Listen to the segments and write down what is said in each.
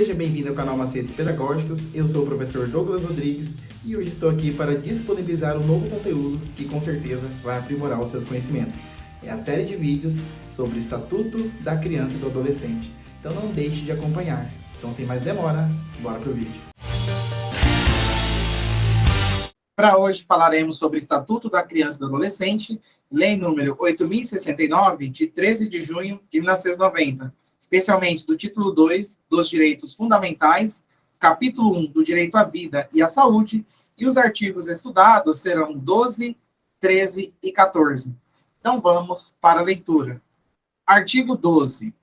Seja bem-vindo ao canal Macetes Pedagógicos, eu sou o professor Douglas Rodrigues e hoje estou aqui para disponibilizar um novo conteúdo que com certeza vai aprimorar os seus conhecimentos. É a série de vídeos sobre o Estatuto da Criança e do Adolescente, então não deixe de acompanhar. Então sem mais demora, bora pro vídeo. Para hoje falaremos sobre o Estatuto da Criança e do Adolescente, lei número 8.069, de 13 de junho de 1990. Especialmente do título 2 dos direitos fundamentais, capítulo 1 do direito à vida e à saúde, e os artigos estudados serão 12, 13 e 14. Então vamos para a leitura. Artigo 12.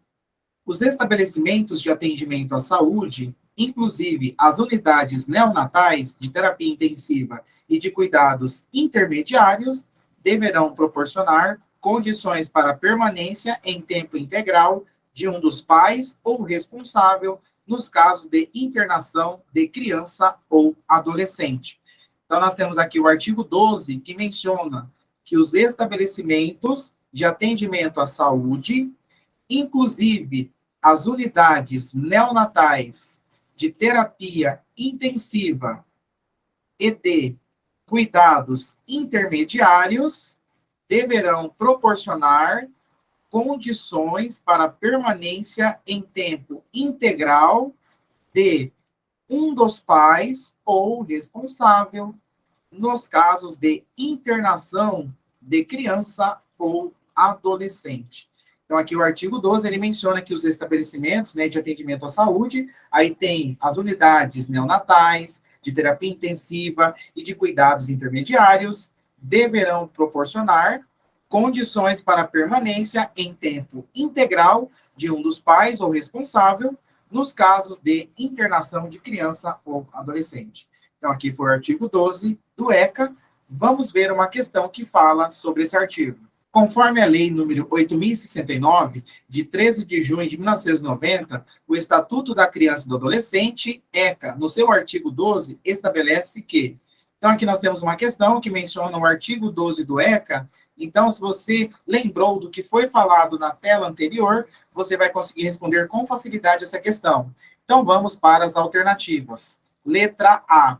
Os estabelecimentos de atendimento à saúde, inclusive as unidades neonatais de terapia intensiva e de cuidados intermediários, deverão proporcionar condições para permanência em tempo integral de um dos pais ou responsável nos casos de internação de criança ou adolescente. Então, nós temos aqui o artigo 12, que menciona que os estabelecimentos de atendimento à saúde, inclusive as unidades neonatais de terapia intensiva e de cuidados intermediários, deverão proporcionar condições para permanência em tempo integral de um dos pais ou responsável nos casos de internação de criança ou adolescente. Então, aqui o artigo 12, ele menciona que os estabelecimentos, de atendimento à saúde, aí tem as unidades neonatais, de terapia intensiva e de cuidados intermediários, deverão proporcionar condições para permanência em tempo integral de um dos pais ou responsável nos casos de internação de criança ou adolescente. Então, aqui foi o artigo 12 do ECA. Vamos ver uma questão que fala sobre esse artigo. Conforme a lei número 8.069, de 13 de junho de 1990, o Estatuto da Criança e do Adolescente, ECA, no seu artigo 12, estabelece que... Então, aqui nós temos uma questão que menciona o artigo 12 do ECA. Então, se você lembrou do que foi falado na tela anterior, você vai conseguir responder com facilidade essa questão. Então, vamos para as alternativas. Letra A.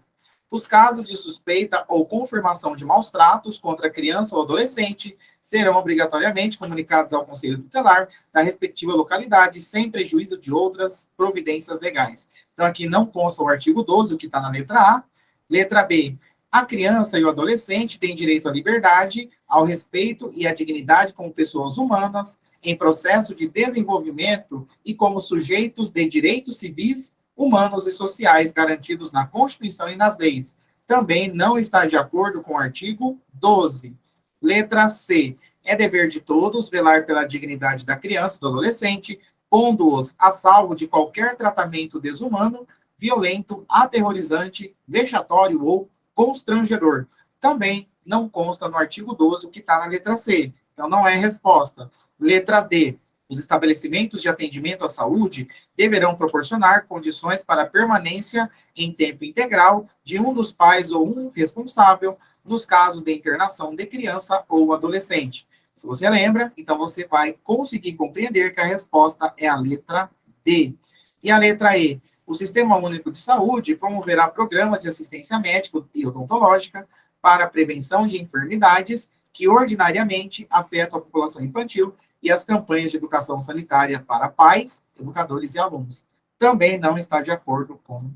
Os casos de suspeita ou confirmação de maus tratos contra criança ou adolescente serão obrigatoriamente comunicados ao Conselho Tutelar da respectiva localidade, sem prejuízo de outras providências legais. Então, aqui não consta o artigo 12, o que está na letra A. Letra B. A criança e o adolescente têm direito à liberdade, ao respeito e à dignidade como pessoas humanas, em processo de desenvolvimento e como sujeitos de direitos civis, humanos e sociais garantidos na Constituição e nas leis. Também não está de acordo com o artigo 12. Letra C. É dever de todos velar pela dignidade da criança e do adolescente, pondo-os a salvo de qualquer tratamento desumano, violento, aterrorizante, vexatório ou constrangedor. Também não consta no artigo 12 o que está na letra C. Então, não é resposta. Letra D. Os estabelecimentos de atendimento à saúde deverão proporcionar condições para permanência em tempo integral de um dos pais ou um responsável nos casos de internação de criança ou adolescente. Se você lembra, então você vai conseguir compreender que a resposta é a letra D. E a letra E. O Sistema Único de Saúde promoverá programas de assistência médica e odontológica para a prevenção de enfermidades que ordinariamente afetam a população infantil e as campanhas de educação sanitária para pais, educadores e alunos. Também não está de acordo com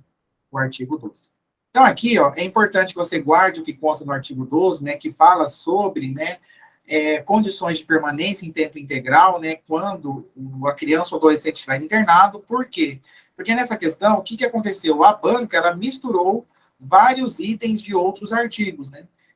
o artigo 12. Então, aqui, é importante que você guarde o que consta no artigo 12, que fala sobre, condições de permanência em tempo integral, quando a criança ou adolescente estiver internado. Por quê? Porque nessa questão, o que aconteceu? A banca, ela misturou vários itens de outros artigos,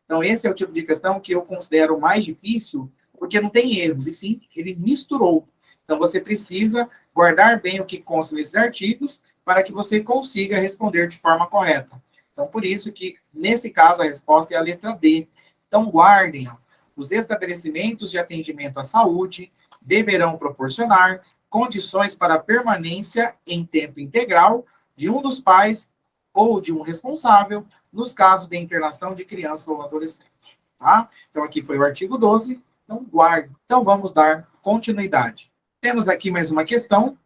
Então, esse é o tipo de questão que eu considero mais difícil, porque não tem erros, e sim, ele misturou. Então, você precisa guardar bem o que consta nesses artigos para que você consiga responder de forma correta. Então, por isso que, nesse caso, a resposta é a letra D. Então, guardem, os estabelecimentos de atendimento à saúde deverão proporcionar condições para permanência em tempo integral de um dos pais ou de um responsável nos casos de internação de criança ou adolescente. Tá? Então, aqui foi o artigo 12. Então, guarde. Então, vamos dar continuidade. Temos aqui mais uma questão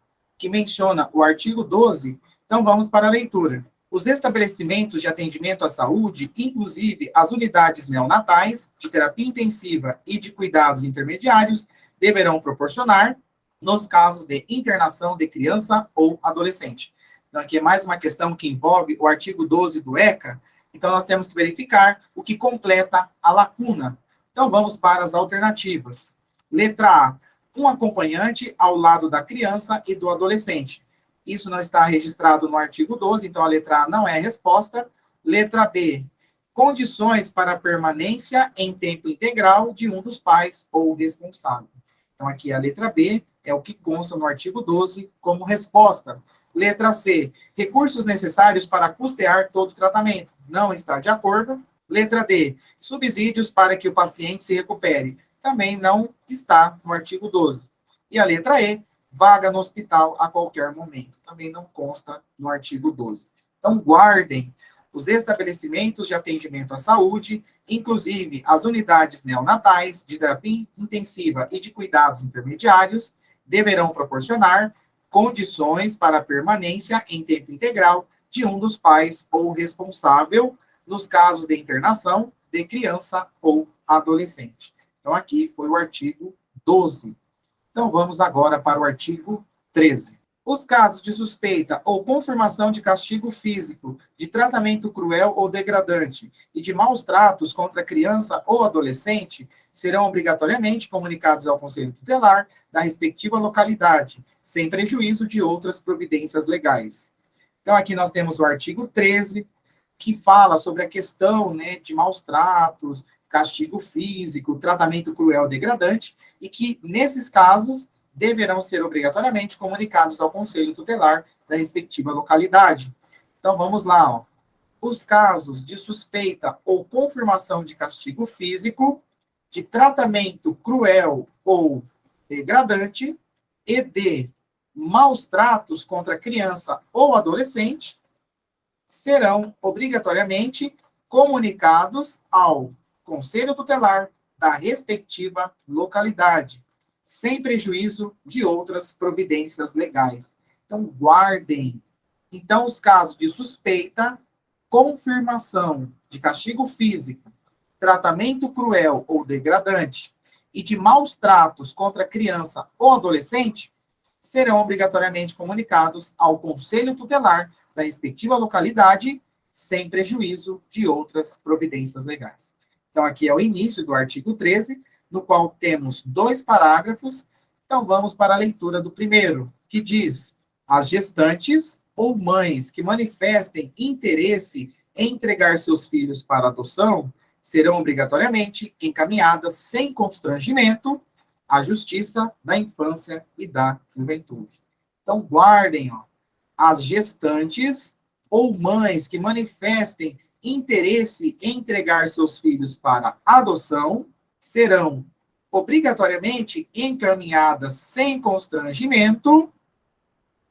que menciona o artigo 12, então vamos para a leitura. Os estabelecimentos de atendimento à saúde, inclusive as unidades neonatais, de terapia intensiva e de cuidados intermediários, deverão proporcionar nos casos de internação de criança ou adolescente. Então, aqui é mais uma questão que envolve o artigo 12 do ECA, então nós temos que verificar o que completa a lacuna. Então, vamos para as alternativas. Letra A, um acompanhante ao lado da criança e do adolescente. Isso não está registrado no artigo 12, então a letra A não é a resposta. Letra B, condições para a permanência em tempo integral de um dos pais ou responsável. Então, aqui a letra B é o que consta no artigo 12 como resposta. Letra C, recursos necessários para custear todo o tratamento. Não está de acordo. Letra D, subsídios para que o paciente se recupere. Também não está no artigo 12. E a letra E, vaga no hospital a qualquer momento. Também não consta no artigo 12. Então, guardem os estabelecimentos de atendimento à saúde, inclusive as unidades neonatais, de terapia intensiva e de cuidados intermediários, deverão proporcionar condições para a permanência em tempo integral de um dos pais ou responsável nos casos de internação de criança ou adolescente. Então, aqui foi o artigo 12. Então, vamos agora para o artigo 13. Os casos de suspeita ou confirmação de castigo físico, de tratamento cruel ou degradante e de maus tratos contra criança ou adolescente serão obrigatoriamente comunicados ao Conselho Tutelar da respectiva localidade, sem prejuízo de outras providências legais. Então, aqui nós temos o artigo 13, que fala sobre a questão, né, de maus tratos, castigo físico, tratamento cruel ou degradante, e que, nesses casos, deverão ser obrigatoriamente comunicados ao Conselho Tutelar da respectiva localidade. Então, vamos lá, ó. Os casos de suspeita ou confirmação de castigo físico, de tratamento cruel ou degradante, e de maus tratos contra criança ou adolescente, serão obrigatoriamente comunicados ao Conselho Tutelar da respectiva localidade, sem prejuízo de outras providências legais. Então, guardem. Então, os casos de suspeita, confirmação de castigo físico, tratamento cruel ou degradante e de maus tratos contra criança ou adolescente serão obrigatoriamente comunicados ao Conselho Tutelar da respectiva localidade, sem prejuízo de outras providências legais. Então, aqui é o início do artigo 13, no qual temos 2 parágrafos. Então, vamos para a leitura do primeiro, que diz: as gestantes ou mães que manifestem interesse em entregar seus filhos para adoção serão obrigatoriamente encaminhadas sem constrangimento à Justiça da Infância e da Juventude. Então, guardem, ó, as gestantes ou mães que manifestem interesse em entregar seus filhos para adoção serão obrigatoriamente encaminhadas sem constrangimento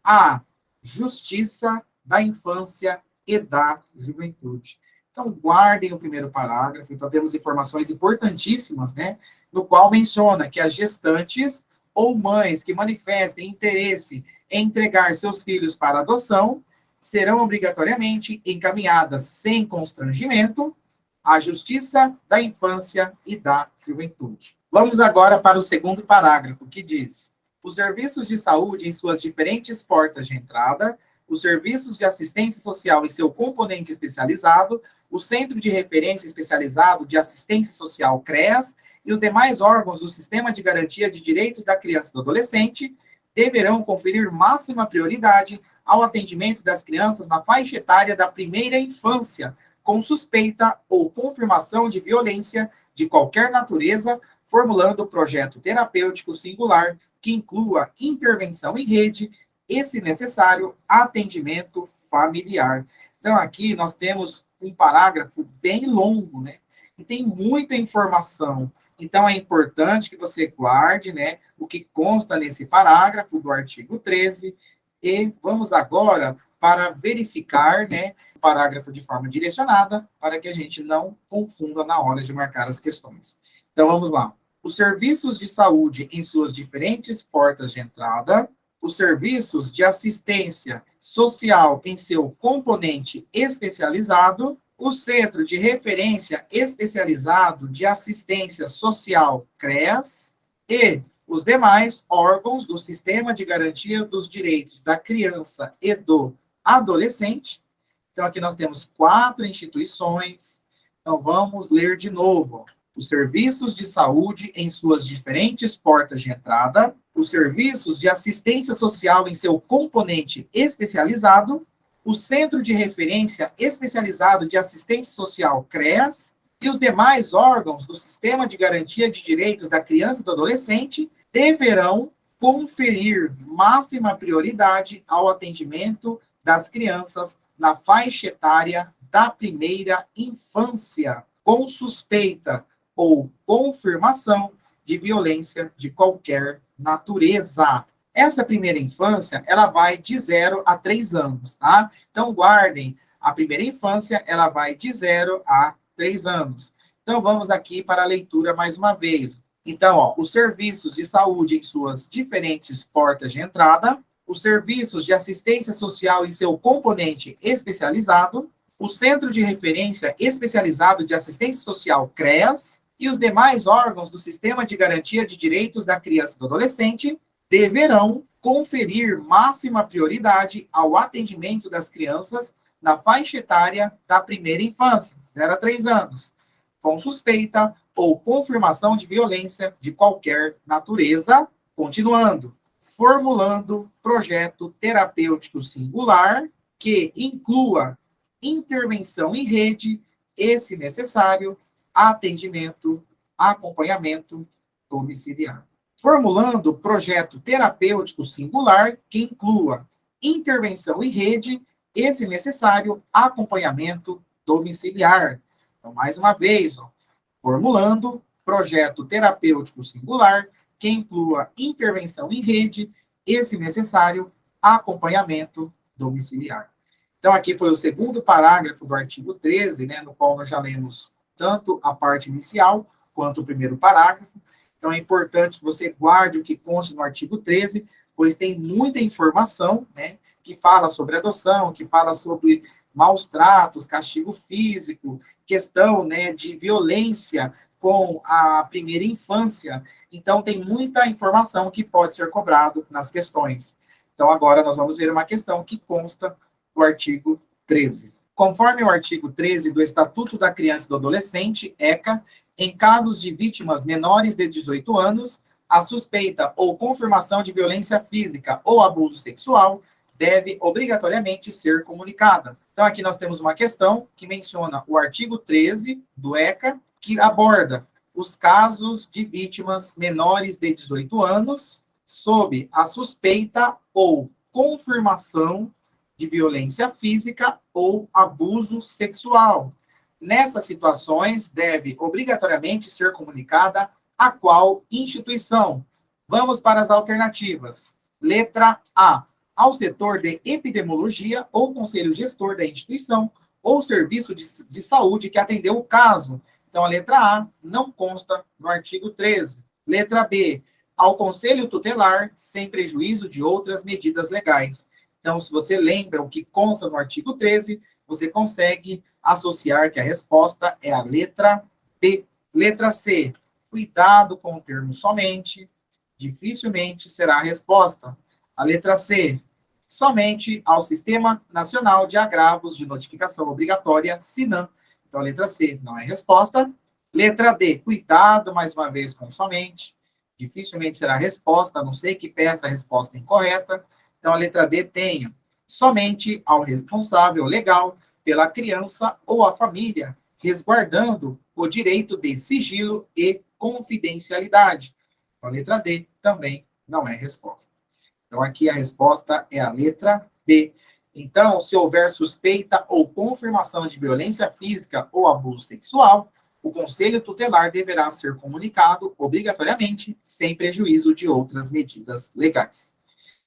à Justiça da Infância e da Juventude. Então, guardem o primeiro parágrafo. Então, temos informações importantíssimas, né, no qual menciona que as gestantes ou mães que manifestem interesse em entregar seus filhos para adoção serão obrigatoriamente encaminhadas sem constrangimento à Justiça da Infância e da Juventude. Vamos agora para o segundo parágrafo, que diz: os serviços de saúde em suas diferentes portas de entrada, os serviços de assistência social em seu componente especializado, o Centro de Referência Especializado de Assistência Social, CREAS, e os demais órgãos do Sistema de Garantia de Direitos da Criança e do Adolescente deverão conferir máxima prioridade ao atendimento das crianças na faixa etária da primeira infância, com suspeita ou confirmação de violência de qualquer natureza, formulando projeto terapêutico singular que inclua intervenção em rede e, se necessário, atendimento familiar. Então, aqui nós temos um parágrafo bem longo, né? E tem muita informação. Então, é importante que você guarde, né, o que consta nesse parágrafo do artigo 13. E vamos agora para verificar, né, o parágrafo de forma direcionada, para que a gente não confunda na hora de marcar as questões. Então, vamos lá. Os serviços de saúde em suas diferentes portas de entrada, os serviços de assistência social em seu componente especializado, o Centro de Referência Especializado de Assistência Social, CREAS, e os demais órgãos do Sistema de Garantia dos Direitos da Criança e do Adolescente. Então, aqui nós temos 4 instituições. Então, vamos ler de novo. Os serviços de saúde em suas diferentes portas de entrada, os serviços de assistência social em seu componente especializado, o Centro de Referência Especializado de Assistência Social, CREAS, e os demais órgãos do Sistema de Garantia de Direitos da Criança e do Adolescente deverão conferir máxima prioridade ao atendimento das crianças na faixa etária da primeira infância, com suspeita ou confirmação de violência de qualquer natureza. Essa primeira infância, ela vai de 0 a 3 anos, tá? Então, guardem, a primeira infância, ela vai de 0 a 3 anos. Então, vamos aqui para a leitura mais uma vez. Então, ó, os serviços de saúde em suas diferentes portas de entrada, os serviços de assistência social em seu componente especializado, o Centro de Referência Especializado de Assistência Social, CREAS, e os demais órgãos do Sistema de Garantia de Direitos da Criança e do Adolescente deverão conferir máxima prioridade ao atendimento das crianças na faixa etária da primeira infância, 0 a 3 anos, com suspeita ou confirmação de violência de qualquer natureza, continuando, formulando projeto terapêutico singular que inclua intervenção em rede e, se necessário, atendimento, acompanhamento domiciliar. Formulando projeto terapêutico singular que inclua intervenção em rede e, se necessário, acompanhamento domiciliar. Então, mais uma vez, ó, formulando projeto terapêutico singular que inclua intervenção em rede e, se necessário, acompanhamento domiciliar. Então, aqui foi o segundo parágrafo do artigo 13, né, no qual nós já lemos tanto a parte inicial quanto o primeiro parágrafo. Então, é importante que você guarde o que consta no artigo 13, pois tem muita informação, né, que fala sobre adoção, que fala sobre maus tratos, castigo físico, questão, né, de violência com a primeira infância. Então, tem muita informação que pode ser cobrado nas questões. Então, agora nós vamos ver uma questão que consta do artigo 13. Conforme o artigo 13 do Estatuto da Criança e do Adolescente, ECA, em casos de vítimas menores de 18 anos, a suspeita ou confirmação de violência física ou abuso sexual deve obrigatoriamente ser comunicada. Então, aqui nós temos uma questão que menciona o artigo 13 do ECA, que aborda os casos de vítimas menores de 18 anos, sob a suspeita ou confirmação de violência física ou abuso sexual. Nessas situações, deve obrigatoriamente ser comunicada a qual instituição? Vamos para as alternativas. Letra A, ao setor de epidemiologia ou conselho gestor da instituição ou serviço de saúde que atendeu o caso. Então, a letra A não consta no artigo 13. Letra B, ao conselho tutelar, sem prejuízo de outras medidas legais. Então, se você lembra o que consta no artigo 13, você consegue associar que a resposta é a letra B. Letra C, cuidado com o termo somente, dificilmente será a resposta. A letra C, somente ao Sistema Nacional de Agravos de Notificação Obrigatória, SINAM. Então, a letra C não é resposta. Letra D, cuidado, mais uma vez, com somente, dificilmente será a resposta, a não ser que peça a resposta incorreta. Então, a letra D tenha somente ao responsável legal pela criança ou a família, resguardando o direito de sigilo e confidencialidade. Então, a letra D também não é resposta. Então, aqui a resposta é a letra B. Então, se houver suspeita ou confirmação de violência física ou abuso sexual, o Conselho Tutelar deverá ser comunicado obrigatoriamente, sem prejuízo de outras medidas legais.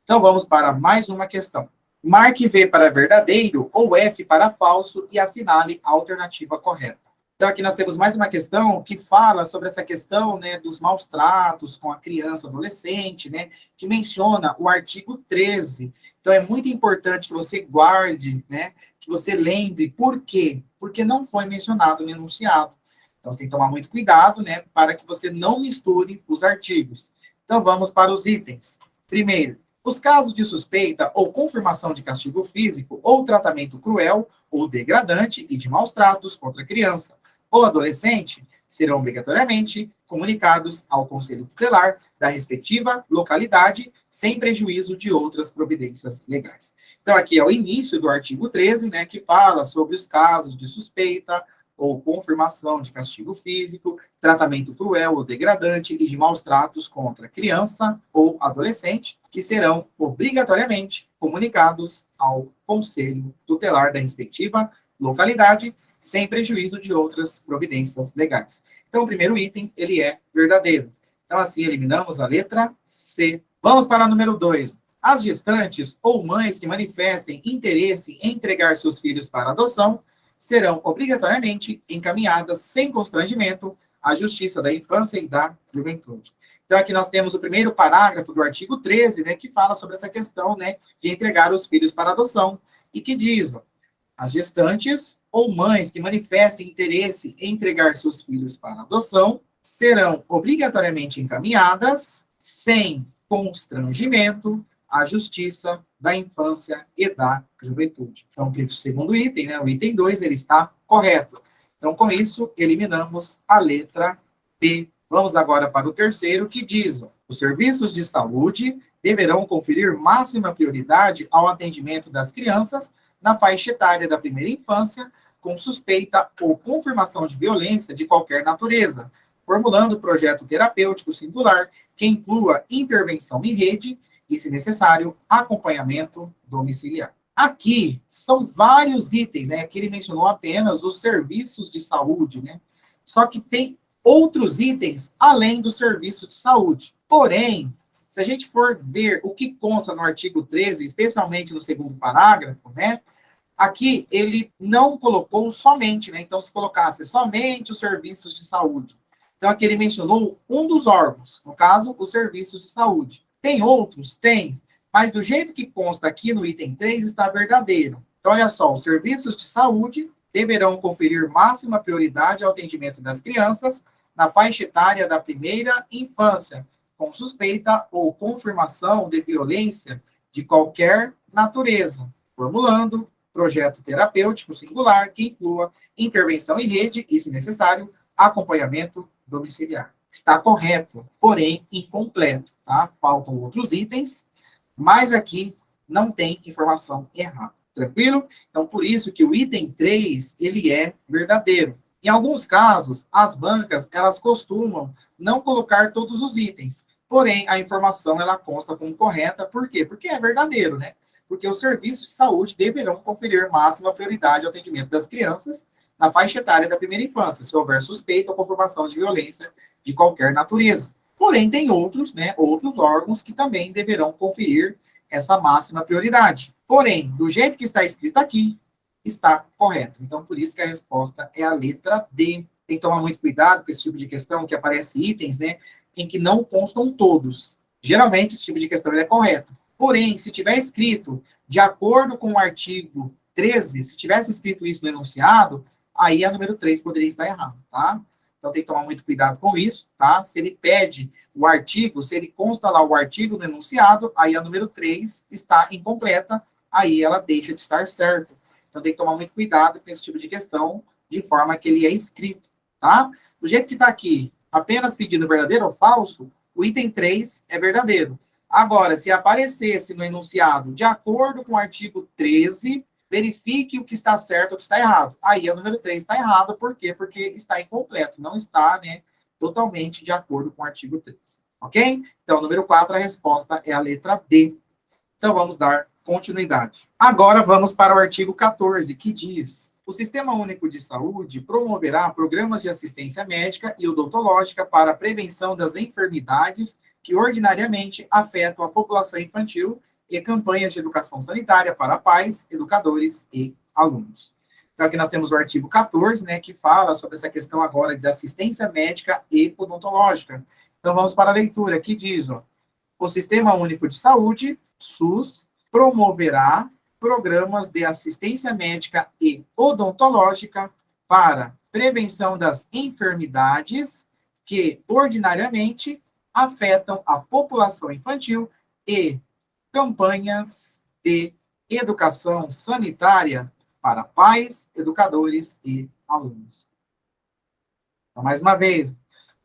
Então, vamos para mais uma questão. Marque V para verdadeiro ou F para falso e assinale a alternativa correta. Então, aqui nós temos mais uma questão que fala sobre essa questão, né, dos maus tratos com a criança, adolescente, né, que menciona o artigo 13. Então, é muito importante que você guarde, né, que você lembre por quê? Porque não foi mencionado no enunciado. Então, você tem que tomar muito cuidado, né, para que você não misture os artigos. Então, vamos para os itens. Primeiro, os casos de suspeita ou confirmação de castigo físico ou tratamento cruel ou degradante e de maus tratos contra a criança ou adolescente serão obrigatoriamente comunicados ao Conselho Tutelar da respectiva localidade, sem prejuízo de outras providências legais. Então, aqui é o início do artigo 13, né, que fala sobre os casos de suspeita ou confirmação de castigo físico, tratamento cruel ou degradante e de maus tratos contra criança ou adolescente, que serão obrigatoriamente comunicados ao Conselho Tutelar da respectiva localidade, sem prejuízo de outras providências legais. Então, o primeiro item, ele é verdadeiro. Então, assim, eliminamos a letra C. Vamos para o número 2. As gestantes ou mães que manifestem interesse em entregar seus filhos para adoção serão obrigatoriamente encaminhadas sem constrangimento à Justiça da Infância e da Juventude. Então, aqui nós temos o primeiro parágrafo do artigo 13, né, que fala sobre essa questão, né, de entregar os filhos para adoção, e que diz, ó, as gestantes ou mães que manifestem interesse em entregar seus filhos para adoção serão obrigatoriamente encaminhadas, sem constrangimento, à Justiça da Infância e da Juventude. Então, o segundo item, né, o item 2, ele está correto. Então, com isso, eliminamos a letra P. Vamos agora para o terceiro, que diz: os serviços de saúde deverão conferir máxima prioridade ao atendimento das crianças na faixa etária da primeira infância, com suspeita ou confirmação de violência de qualquer natureza, formulando projeto terapêutico singular que inclua intervenção em rede e, se necessário, acompanhamento domiciliar. Aqui são vários itens, né? Aqui ele mencionou apenas os serviços de saúde, né? Só que tem outros itens além do serviço de saúde. Porém, se a gente for ver o que consta no artigo 13, especialmente no segundo parágrafo, né? Aqui ele não colocou somente, né? Então, se colocasse somente os serviços de saúde. Então, aqui ele mencionou um dos órgãos, no caso, os serviços de saúde. Tem outros? Tem. Mas do jeito que consta aqui no item 3, está verdadeiro. Então, olha só, os serviços de saúde deverão conferir máxima prioridade ao atendimento das crianças na faixa etária da primeira infância, com suspeita ou confirmação de violência de qualquer natureza, formulando projeto terapêutico singular que inclua intervenção em rede e, se necessário, acompanhamento domiciliar. Está correto, porém incompleto, tá? Faltam outros itens, mas aqui não tem informação errada. Tranquilo? Então, por isso que o item 3, ele é verdadeiro. Em alguns casos, as bancas, elas costumam não colocar todos os itens, porém, a informação, ela consta como correta. Por quê? Porque é verdadeiro, né? Porque os serviços de saúde deverão conferir máxima prioridade ao atendimento das crianças na faixa etária da primeira infância, se houver suspeita ou confirmação de violência de qualquer natureza. Porém, tem outros, né, outros órgãos que também deverão conferir essa máxima prioridade. Porém, do jeito que está escrito aqui, está correto. Então, por isso que a resposta é a letra D. Tem que tomar muito cuidado com esse tipo de questão que aparece itens, né, em que não constam todos. Geralmente, esse tipo de questão ele é correto. Porém, se tiver escrito de acordo com o artigo 13, se tivesse escrito isso no enunciado, aí a número 3 poderia estar errado, tá? Então tem que tomar muito cuidado com isso, tá? Se ele pede o artigo, se ele consta lá o artigo no enunciado, aí a número 3 está incompleta, aí ela deixa de estar certo. Então tem que tomar muito cuidado com esse tipo de questão, de forma que ele é escrito, tá? Do jeito que está aqui, apenas pedindo verdadeiro ou falso, o item 3 é verdadeiro. Agora, se aparecesse no enunciado, de acordo com o artigo 13, verifique o que está certo ou o que está errado. Aí, o número 3 está errado, por quê? Porque está incompleto, não está, né, totalmente de acordo com o artigo 13. Ok? Então, número 4, a resposta é a letra D. Então, vamos dar continuidade. Agora, vamos para o artigo 14, que diz: o Sistema Único de Saúde promoverá programas de assistência médica e odontológica para a prevenção das enfermidades que ordinariamente afetam a população infantil e campanhas de educação sanitária para pais, educadores e alunos. Então, aqui nós temos o artigo 14, né, que fala sobre essa questão agora de assistência médica e odontológica. Então, vamos para a leitura, que diz, ó, o Sistema Único de Saúde, SUS, promoverá programas de assistência médica e odontológica para prevenção das enfermidades que ordinariamente afetam a população infantil e campanhas de educação sanitária para pais, educadores e alunos. Então, mais uma vez,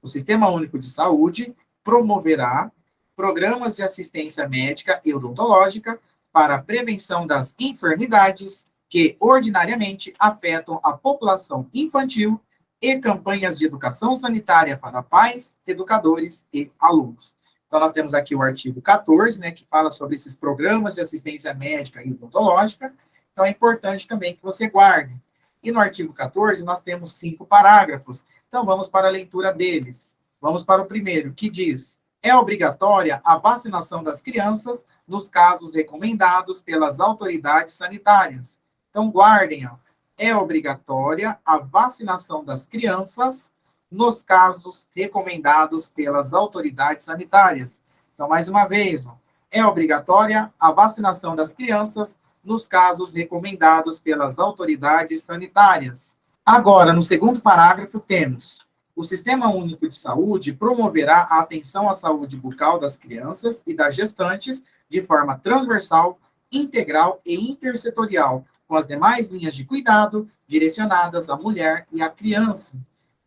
o Sistema Único de Saúde promoverá programas de assistência médica e odontológica para a prevenção das enfermidades que ordinariamente afetam a população infantil e campanhas de educação sanitária para pais, educadores e alunos. Então, nós temos aqui o artigo 14, né, que fala sobre esses programas de assistência médica e odontológica. Então, é importante também que você guarde. E no artigo 14, nós temos 5 parágrafos. Então, vamos para a leitura deles. Vamos para o primeiro, que diz: é obrigatória a vacinação das crianças nos casos recomendados pelas autoridades sanitárias. Então, guardem, ó. É obrigatória a vacinação das crianças nos casos recomendados pelas autoridades sanitárias. Então, mais uma vez, ó, é obrigatória a vacinação das crianças nos casos recomendados pelas autoridades sanitárias. Agora, no segundo parágrafo, temos: o Sistema Único de Saúde promoverá a atenção à saúde bucal das crianças e das gestantes de forma transversal, integral e intersetorial, com as demais linhas de cuidado direcionadas à mulher e à criança.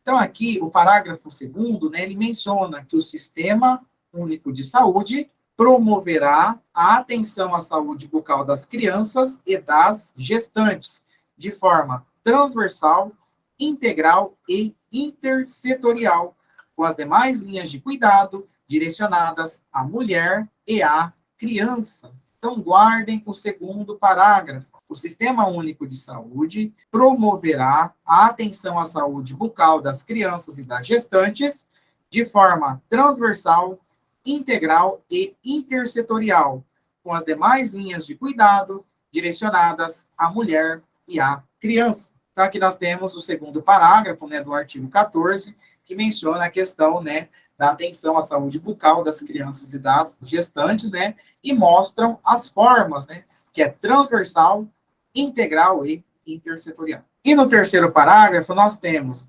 Então, aqui, o parágrafo 2º, né, ele menciona que o Sistema Único de Saúde promoverá a atenção à saúde bucal das crianças e das gestantes, de forma transversal, integral e intersetorial, com as demais linhas de cuidado direcionadas à mulher e à criança. Então, guardem o segundo parágrafo. O Sistema Único de Saúde promoverá a atenção à saúde bucal das crianças e das gestantes de forma transversal, integral e intersetorial, com as demais linhas de cuidado direcionadas à mulher e à criança. Então, aqui nós temos o segundo parágrafo, né, do artigo 14, que menciona a questão, né, da atenção à saúde bucal das crianças e das gestantes, né, e mostram as formas, né, que é transversal, integral e intersetorial. E no terceiro parágrafo, nós temos: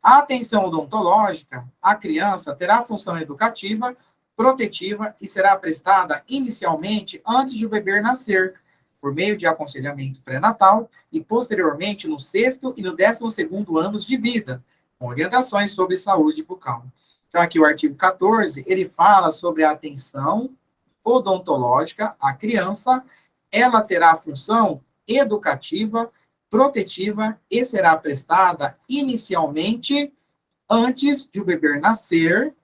a atenção odontológica à criança terá função educativa, protetiva e será prestada inicialmente antes de o bebê nascer, por meio de aconselhamento pré-natal e posteriormente no 6º e no 12º anos de vida, com orientações sobre saúde bucal. Então, aqui o artigo 14, ele fala sobre a atenção odontológica à criança. Ela terá função educativa, protetiva e será prestada inicialmente antes de o bebê nascer,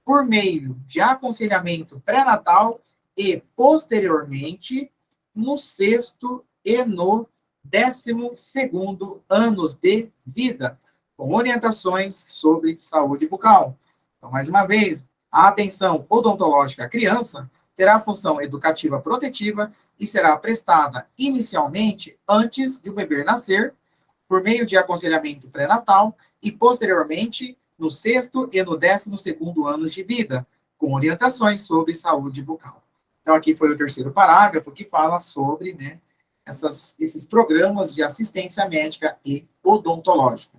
por meio de aconselhamento pré-natal e posteriormente no 6º e no 12º anos de vida, com orientações sobre saúde bucal. Então, mais uma vez, a atenção odontológica à criança terá função educativa protetiva e será prestada inicialmente antes de o bebê nascer, por meio de aconselhamento pré-natal e posteriormente no 6º e no 12º anos de vida, com orientações sobre saúde bucal. Então, aqui foi o terceiro parágrafo que fala sobre, né, esses programas de assistência médica e odontológica.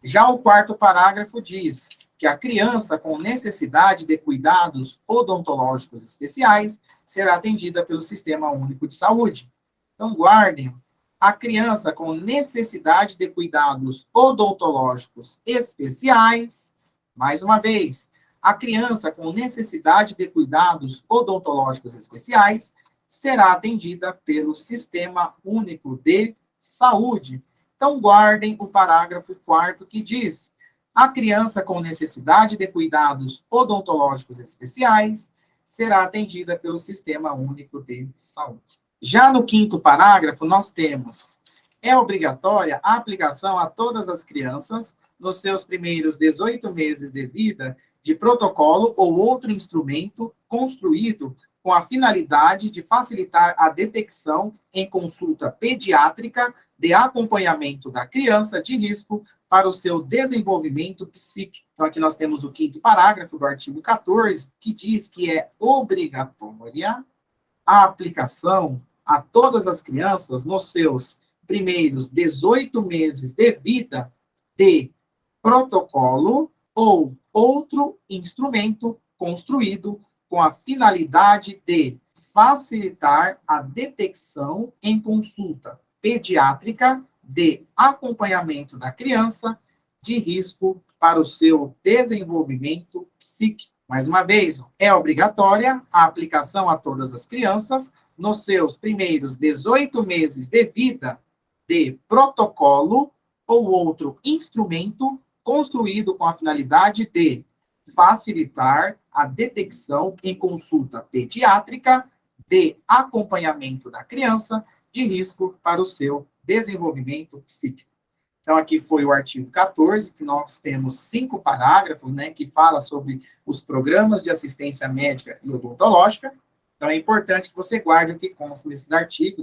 Já o quarto parágrafo diz que a criança com necessidade de cuidados odontológicos especiais será atendida pelo Sistema Único de Saúde. Então, guardem: a criança com necessidade de cuidados odontológicos especiais, mais uma vez, a criança com necessidade de cuidados odontológicos especiais será atendida pelo Sistema Único de Saúde. Então, guardem o parágrafo 4º que diz: a criança com necessidade de cuidados odontológicos especiais será atendida pelo Sistema Único de Saúde. Já no quinto parágrafo, nós temos: é obrigatória a aplicação a todas as crianças, nos seus primeiros 18 meses de vida, de protocolo ou outro instrumento construído com a finalidade de facilitar a detecção em consulta pediátrica de acompanhamento da criança de risco para o seu desenvolvimento psíquico. Então, aqui nós temos o 5º parágrafo do artigo 14, que diz que é obrigatória a aplicação a todas as crianças nos seus primeiros 18 meses de vida de protocolo ou outro instrumento construído com a finalidade de facilitar a detecção em consulta pediátrica de acompanhamento da criança de risco para o seu desenvolvimento psíquico. Mais uma vez, é obrigatória a aplicação a todas as crianças nos seus primeiros 18 meses de vida de protocolo ou outro instrumento construído com a finalidade de facilitar a detecção em consulta pediátrica de acompanhamento da criança de risco para o seu desenvolvimento psíquico. Então, aqui foi o artigo 14, que nós temos 5 parágrafos, né, que fala sobre os programas de assistência médica e odontológica. Então, é importante que você guarde o que consta nesse artigo,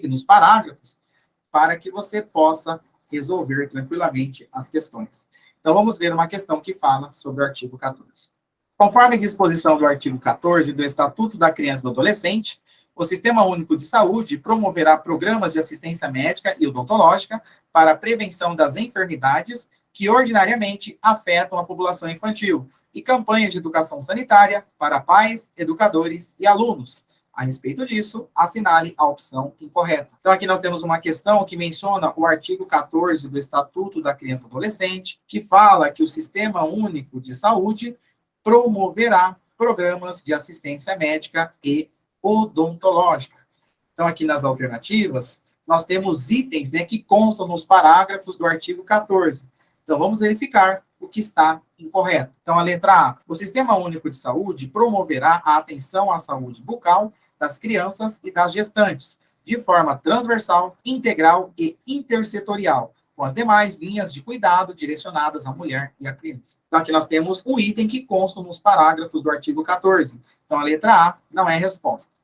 nos parágrafos, para que você possa resolver tranquilamente as questões. Então, vamos ver uma questão que fala sobre o artigo 14. Conforme disposição do artigo 14 do Estatuto da Criança e do Adolescente, o Sistema Único de Saúde promoverá programas de assistência médica e odontológica para a prevenção das enfermidades que ordinariamente afetam a população infantil e campanhas de educação sanitária para pais, educadores e alunos. A respeito disso, assinale a opção incorreta. Então, aqui nós temos uma questão que menciona o artigo 14 do Estatuto da Criança e do Adolescente, que fala que o Sistema Único de Saúde promoverá programas de assistência médica e odontológica. Então, aqui nas alternativas, nós temos itens, né, que constam nos parágrafos do artigo 14. Então, vamos verificar o que está incorreto. Então, a letra A, o Sistema Único de Saúde promoverá a atenção à saúde bucal das crianças e das gestantes, de forma transversal, integral e intersetorial, com as demais linhas de cuidado direcionadas à mulher e à criança. Então, aqui nós temos um item que consta nos parágrafos do artigo 14. Então, a letra A não é resposta.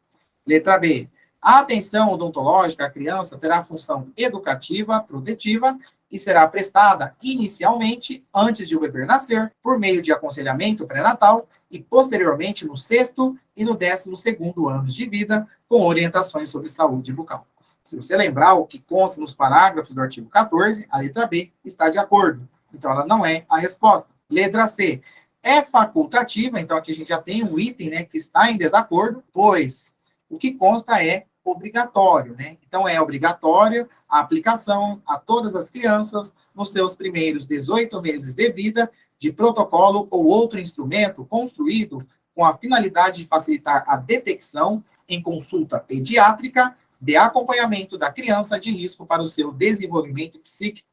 Letra B, a atenção odontológica à criança terá função educativa, protetiva, e será prestada inicialmente, antes de o bebê nascer, por meio de aconselhamento pré-natal e posteriormente no 6º e no 12º anos de vida, com orientações sobre saúde bucal. Se você lembrar o que consta nos parágrafos do artigo 14, a letra B está de acordo. Então, ela não é a resposta. Letra C, é facultativa, então aqui a gente já tem um item, né, que está em desacordo, pois o que consta é obrigatório, né? Então, é obrigatório a aplicação a todas as crianças nos seus primeiros 18 meses de vida de protocolo ou outro instrumento construído com a finalidade de facilitar a detecção em consulta pediátrica de acompanhamento da criança de risco para o seu desenvolvimento psíquico.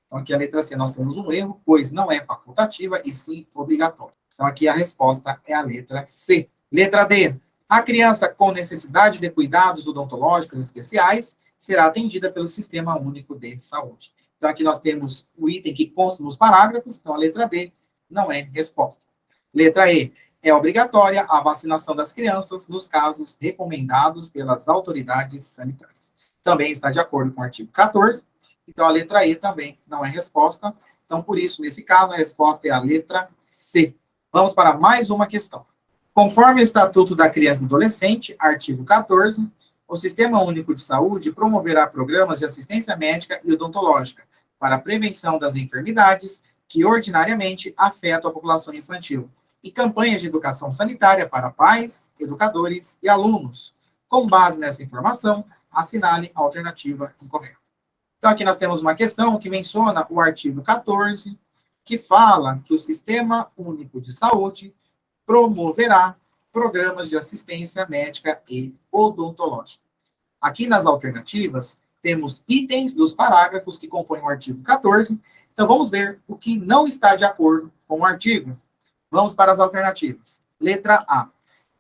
Então, aqui a letra C nós temos um erro, pois não é facultativa e sim obrigatória. Então, aqui a resposta é a letra C. Letra D. A criança com necessidade de cuidados odontológicos especiais será atendida pelo Sistema Único de Saúde. Então, aqui nós temos o item que consta nos parágrafos, então a letra D não é resposta. Letra E. É obrigatória a vacinação das crianças nos casos recomendados pelas autoridades sanitárias. Também está de acordo com o artigo 14, então a letra E também não é resposta. Então, por isso, nesse caso, a resposta é a letra C. Vamos para mais uma questão. Conforme o Estatuto da Criança e do Adolescente, artigo 14, o Sistema Único de Saúde promoverá programas de assistência médica e odontológica para a prevenção das enfermidades que ordinariamente afetam a população infantil e campanhas de educação sanitária para pais, educadores e alunos. Com base nessa informação, assinale a alternativa incorreta. Então, aqui nós temos uma questão que menciona o artigo 14, que fala que o Sistema Único de Saúde promoverá programas de assistência médica e odontológica. Aqui nas alternativas, temos itens dos parágrafos que compõem o artigo 14. Então, vamos ver o que não está de acordo com o artigo. Vamos para as alternativas. Letra A.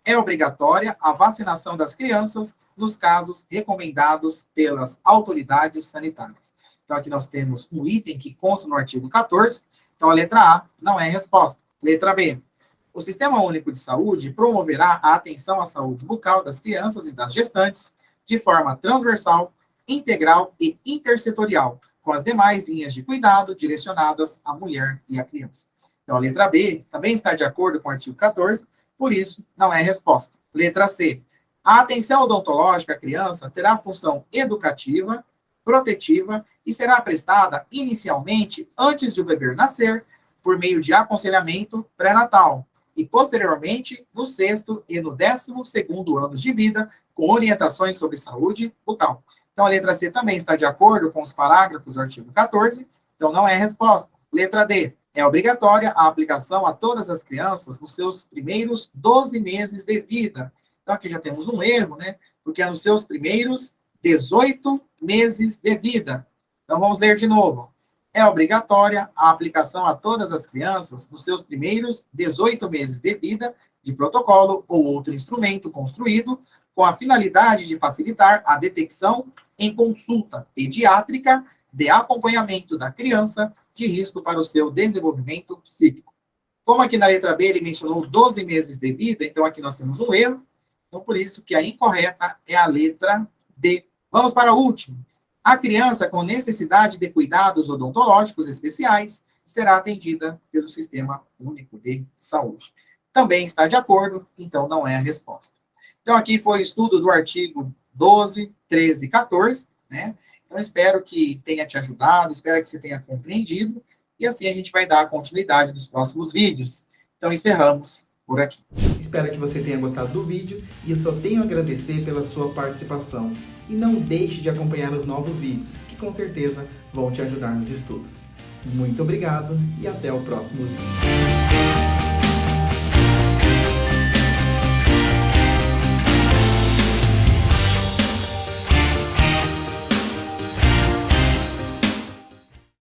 É obrigatória a vacinação das crianças nos casos recomendados pelas autoridades sanitárias. Então, aqui nós temos um item que consta no artigo 14. Então, a letra A não é resposta. Letra B. O Sistema Único de Saúde promoverá a atenção à saúde bucal das crianças e das gestantes de forma transversal, integral e intersetorial, com as demais linhas de cuidado direcionadas à mulher e à criança. Então, a letra B também está de acordo com o artigo 14, por isso, não é resposta. Letra C. A atenção odontológica à criança terá função educativa, protetiva e será prestada inicialmente antes de o bebê nascer, por meio de aconselhamento pré-natal, e posteriormente no 6º e no 12º anos de vida, com orientações sobre saúde bucal. Então, a letra C também está de acordo com os parágrafos do artigo 14, então não é resposta. Letra D. É obrigatória a aplicação a todas as crianças nos seus primeiros 12 meses de vida. Então, aqui já temos um erro, né? Porque é nos seus primeiros 18 meses de vida. Então, vamos ler de novo. É obrigatória a aplicação a todas as crianças nos seus primeiros 18 meses de vida de protocolo ou outro instrumento construído com a finalidade de facilitar a detecção em consulta pediátrica de acompanhamento da criança de risco para o seu desenvolvimento psíquico. Como aqui na letra B ele mencionou 12 meses de vida, então aqui nós temos um erro. Então, por isso que a incorreta é a letra D. Vamos para a última. A criança com necessidade de cuidados odontológicos especiais será atendida pelo Sistema Único de Saúde. Também está de acordo, então não é a resposta. Então, aqui foi o estudo do artigo 12, 13 e 14, né? Então, espero que tenha te ajudado, espero que você tenha compreendido, e assim a gente vai dar continuidade nos próximos vídeos. Então, encerramos por aqui. Espero que você tenha gostado do vídeo, e eu só tenho a agradecer pela sua participação. E não deixe de acompanhar os novos vídeos, que com certeza vão te ajudar nos estudos. Muito obrigado e até o próximo vídeo.